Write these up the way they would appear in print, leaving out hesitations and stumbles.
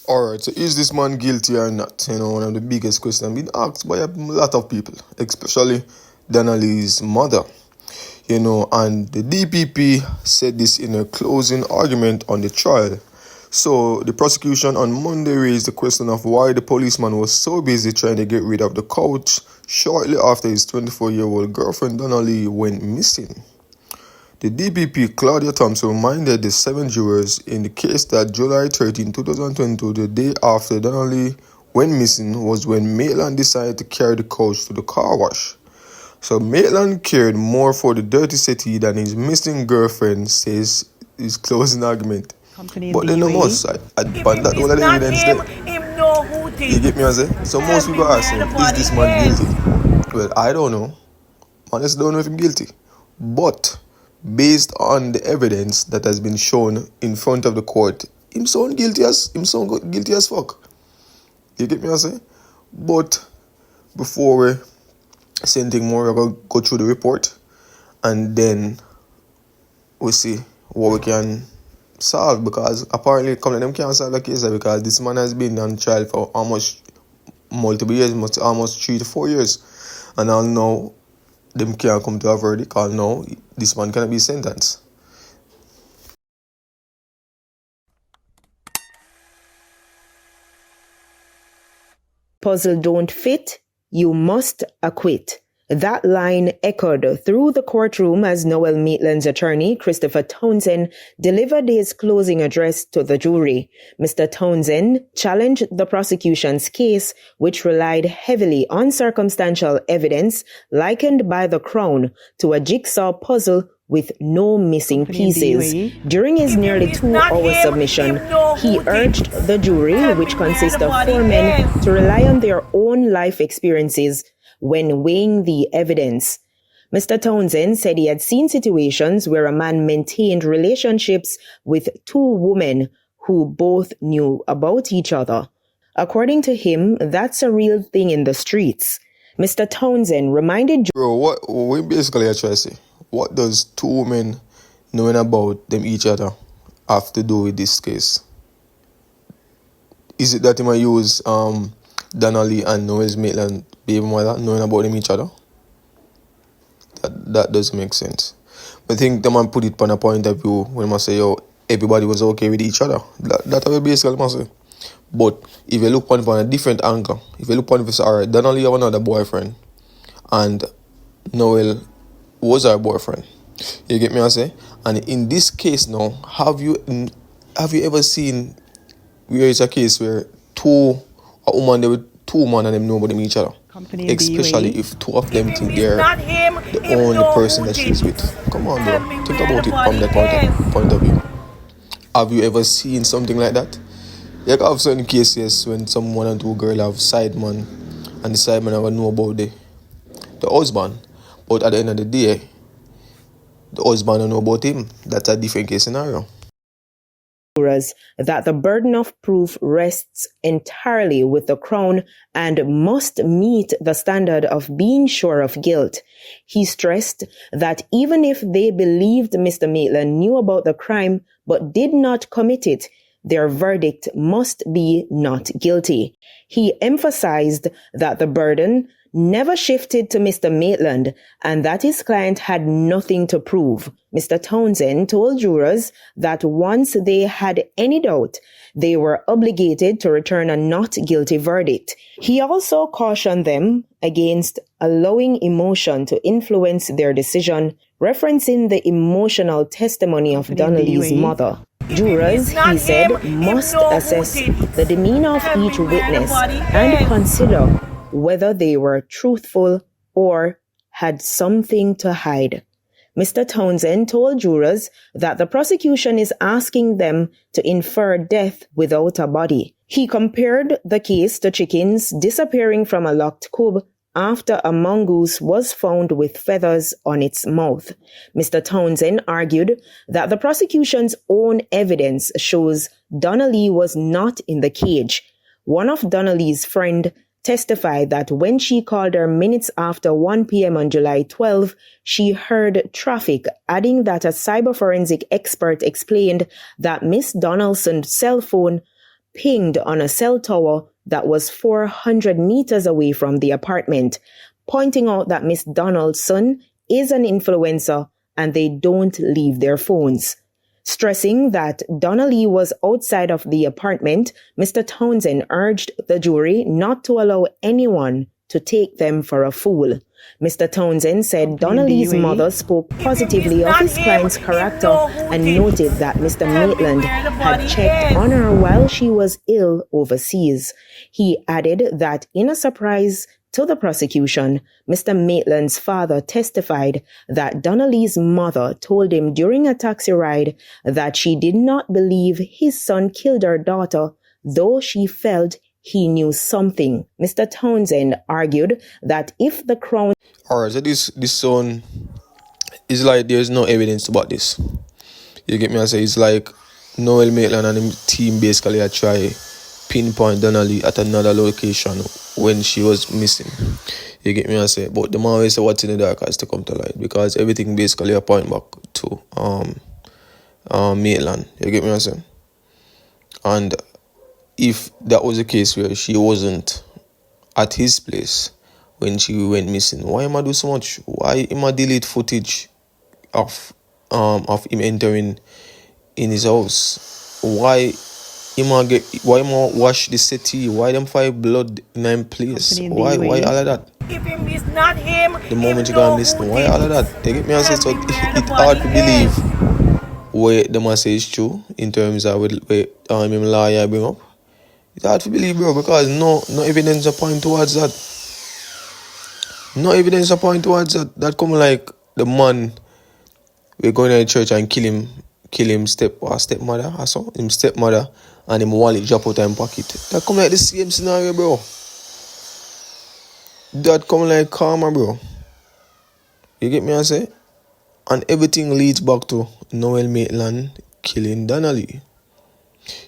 Alright, so is this man guilty or not? One of the biggest questions been asked by a lot of people, especially Donnelly's mother. And the DPP said this in a closing argument on the trial. So the prosecution on Monday raised the question of why the policeman was so busy trying to get rid of the couch shortly after his 24-year-old girlfriend Donnelly went missing. The DPP Claudia Thompson reminded the 7 jurors in the case that July 13, 2022, the day after Donnelly went missing, was when Maitland decided to carry the couch to the car wash. So Maitland cared more for the dirty settee than his missing girlfriend, says his closing argument. But then the most, I that all the evidence there. You get me, I say? So most people are saying, is this man guilty? Well, I don't know. Honestly, don't know if he's guilty. But based on the evidence that has been shown in front of the court, him sound guilty as fuck. You get me, I say? But before we say anything more, we're going to go through the report and then we see what we can solve, because apparently them can't solve the case because this man has been on trial for almost multiple years, almost 3 to 4 years, and I'll know them can't come to a verdict. I'll know this man cannot be sentenced. Puzzle don't fit, you must acquit. That line echoed through the courtroom as Noel Maitland's attorney, Christopher Townsend, delivered his closing address to the jury. Mr. Townsend challenged the prosecution's case, which relied heavily on circumstantial evidence likened by the Crown to a jigsaw puzzle with no missing pieces. During his nearly 2-hour submission, he urged the jury, which consists of 4 men, to rely on their own life experiences when weighing the evidence. Mr. Townsend said he had seen situations where a man maintained relationships with 2 women who both knew about each other. According to him, that's a real thing in the streets. Mr. Townsend reminded... Bro, what we basically are trying to say, what does 2 women knowing about them each other have to do with this case? Is it that he might use Donnelly and Noel Maitland baby mother knowing about them each other? That doesn't make sense. I think the man put it from a point of view when I say, everybody was okay with each other. That's what basically must say. But if you look on it from a different angle, if you look on it and say, alright, Donnelly have another boyfriend and Noel was her boyfriend. You get me, I say? And in this case now, have you ever seen where it's a case where a woman there with 2 men and them know about them each other? Especially if 2 of them think they're the only person that she's with. Come on, bro. Think about it from that point of view. Have you ever seen something like that? You have certain cases when someone and 2 girls have side man, and the side man never know about the husband. But at the end of the day, the husband don't know about him. That's a different case scenario. That the burden of proof rests entirely with the Crown and must meet the standard of being sure of guilt. He stressed that even if they believed Mr. Maitland knew about the crime but did not commit it, their verdict must be not guilty. He emphasized that the burden never shifted to Mr. Maitland and that his client had nothing to prove. Mr. Townsend told jurors that once they had any doubt, they were obligated to return a not guilty verdict. He also cautioned them against allowing emotion to influence their decision, referencing the emotional testimony of Donnelly's mother. Jurors, he said, must assess the demeanor of each witness and consider whether they were truthful or had something to hide. Mr. Townsend told jurors that the prosecution is asking them to infer death without a body. He compared the case to chickens disappearing from a locked coop after a mongoose was found with feathers on its mouth. Mr. Townsend argued that the prosecution's own evidence shows Donnelly was not in the cage. One of Donnelly's friends testified that when she called her minutes after 1 p.m. on July 12, she heard traffic, adding that a cyber forensic expert explained that Miss Donaldson's cell phone pinged on a cell tower that was 400 meters away from the apartment, pointing out that Miss Donaldson is an influencer and they don't leave their phones. Stressing that Donnelly was outside of the apartment, Mr. Townsend urged the jury not to allow anyone to take them for a fool. Mr. Townsend said Donnelly's mother spoke positively of his client's character and noted that Mr. Maitland had checked on her while she was ill overseas. He added that in a surprise to the prosecution, Mr. Maitland's father testified that Donnelly's mother told him during a taxi ride that she did not believe his son killed her daughter, though she felt he knew something. Mr. Townsend argued that if the Crown... Alright, so this son is like there's no evidence about this. You get me? I say it's like Noel Maitland and his team basically try pinpoint Donnelly at another location when she was missing. You get me? I say, but the man always say what's in the dark has to come to light because everything basically a point back to Maitland. You get me? I say, and if that was the case where she wasn't at his place when she went missing, why am I do so much? Why am I delete footage of him entering in his house? Why am I wash the settee? Why them find blood in him place? Why all of that? If him is not him, The moment you go missing, why all of that? They get me and say so it's hard to believe where the message is true in terms of where him lawyer bring up. It's hard to believe, bro, because no evidence to point towards that. No evidence to point towards that. That come like the man we're going to the church and kill him stepmother or so, him stepmother and him wallet drop out of him pocket. That come like the same scenario, bro. That come like karma, bro. You get me I say? And everything leads back to Noel Maitland killing Donnelly.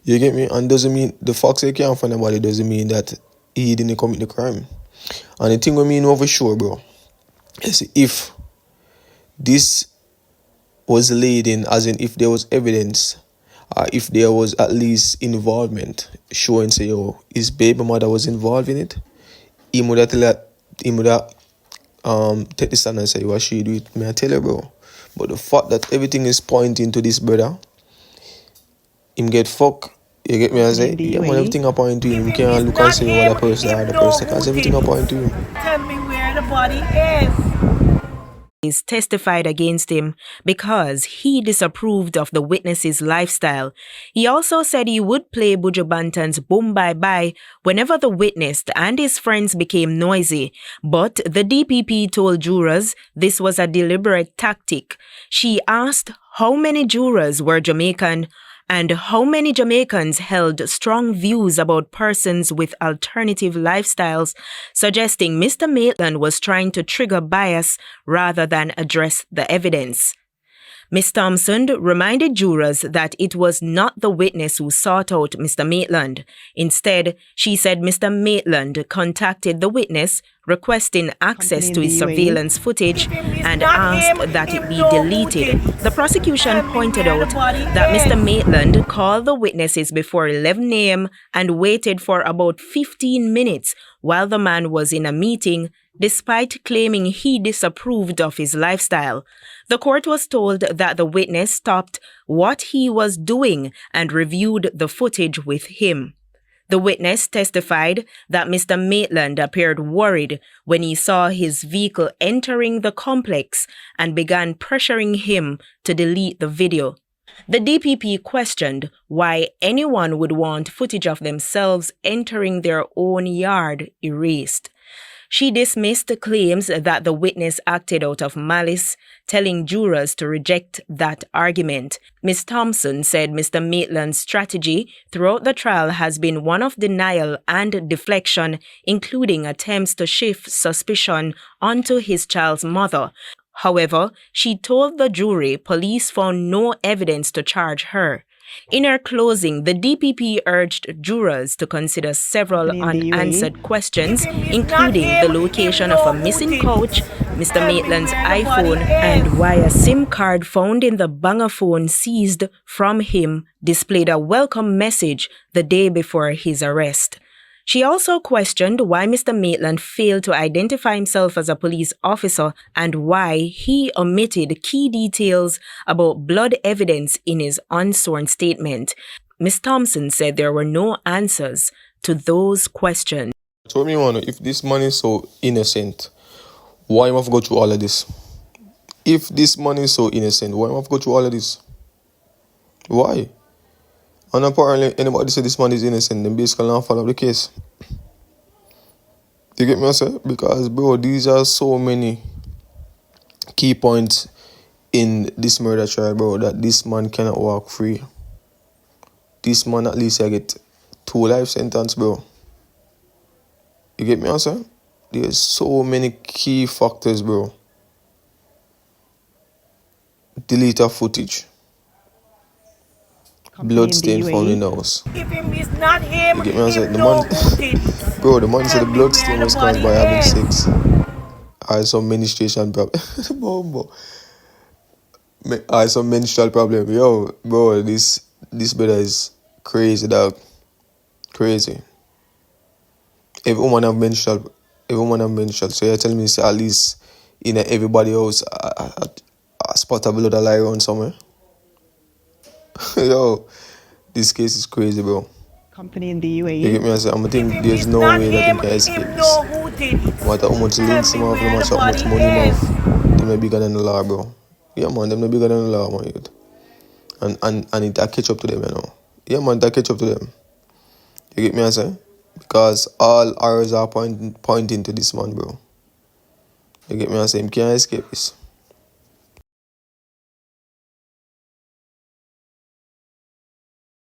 You get me? And doesn't mean the facts they can't find nobody doesn't mean that he didn't commit the crime. And the thing we mean over sure, bro, is if this was laid in, as in if there was evidence, if there was at least involvement showing say, yo, his baby mother was involved in it, he would have take the stand and say, what she do it, may I tell you, bro. But the fact that everything is pointing to this brother, him get fucked. You get me? I say, yeah, man, everything I point to him. You can't look and say what the person or the person, because everything I point to him. Tell me where the body is. Is testified against him because he disapproved of the witness's lifestyle. He also said he would play Buju Banton's Boom Bye Bye whenever the witness and his friends became noisy. But the DPP told jurors this was a deliberate tactic. She asked how many jurors were Jamaican and how many Jamaicans held strong views about persons with alternative lifestyles, suggesting Mr. Maitland was trying to trigger bias rather than address the evidence. Ms. Thompson reminded jurors that it was not the witness who sought out Mr. Maitland. Instead, she said Mr. Maitland contacted the witness requesting access to his surveillance footage and asked that it be deleted. The prosecution pointed out that Mr. Maitland called the witnesses before 11 a.m. and waited for about 15 minutes while the man was in a meeting, despite claiming he disapproved of his lifestyle. The court was told that the witness stopped what he was doing and reviewed the footage with him. The witness testified that Mr. Maitland appeared worried when he saw his vehicle entering the complex and began pressuring him to delete the video. The DPP questioned why anyone would want footage of themselves entering their own yard erased. She dismissed claims that the witness acted out of malice, telling jurors to reject that argument. Ms. Thompson said Mr. Maitland's strategy throughout the trial has been one of denial and deflection, including attempts to shift suspicion onto his child's mother. However, she told the jury police found no evidence to charge her. In her closing, the DPP urged jurors to consider several unanswered questions, including the location of a missing couch, Mr. Maitland's iPhone, and why a SIM card found in the banger phone seized from him displayed a welcome message the day before his arrest. She also questioned why Mr. Maitland failed to identify himself as a police officer and why he omitted key details about blood evidence in his unsworn statement. Ms. Thompson said there were no answers to those questions. So me wonder, if this man is so innocent, why am I have to go through all of this? If this man is so innocent, why am I have to go through all of this? Why? And apparently, anybody say this man is innocent, then basically not follow the case. You get me, I say? Because, bro, these are so many key points in this murder trial, bro, that this man cannot walk free. This man at least I get 2 life sentence, bro. You get me, I say? There's so many key factors, bro. Delete of footage. Bloodstain found in the house. If him is not him, You get me? I said, him the know man, who did it. bro, the man said the bloodstain was caused by having Everywhere the sex. I some menstruation problem. I some menstrual problem. Yo, bro, this brother is crazy, dog. Crazy. Every woman have menstrual. So you're telling me say at least in everybody else a spot of blood lie around somewhere. Yo, this case is crazy, bro. Company in the UAE. You get me? I say, I'm think there's no way that he can escape this. No matter how much links him have, no matter how much money him have, them not bigger than the law, bro. Yeah, man, them not bigger than the law, man. Youth. And it catch up to them, you know. Yeah, man, that catch up to them. You get me? I say, because all arrows are pointing to this man, bro. You get me? I say, him can't escape this.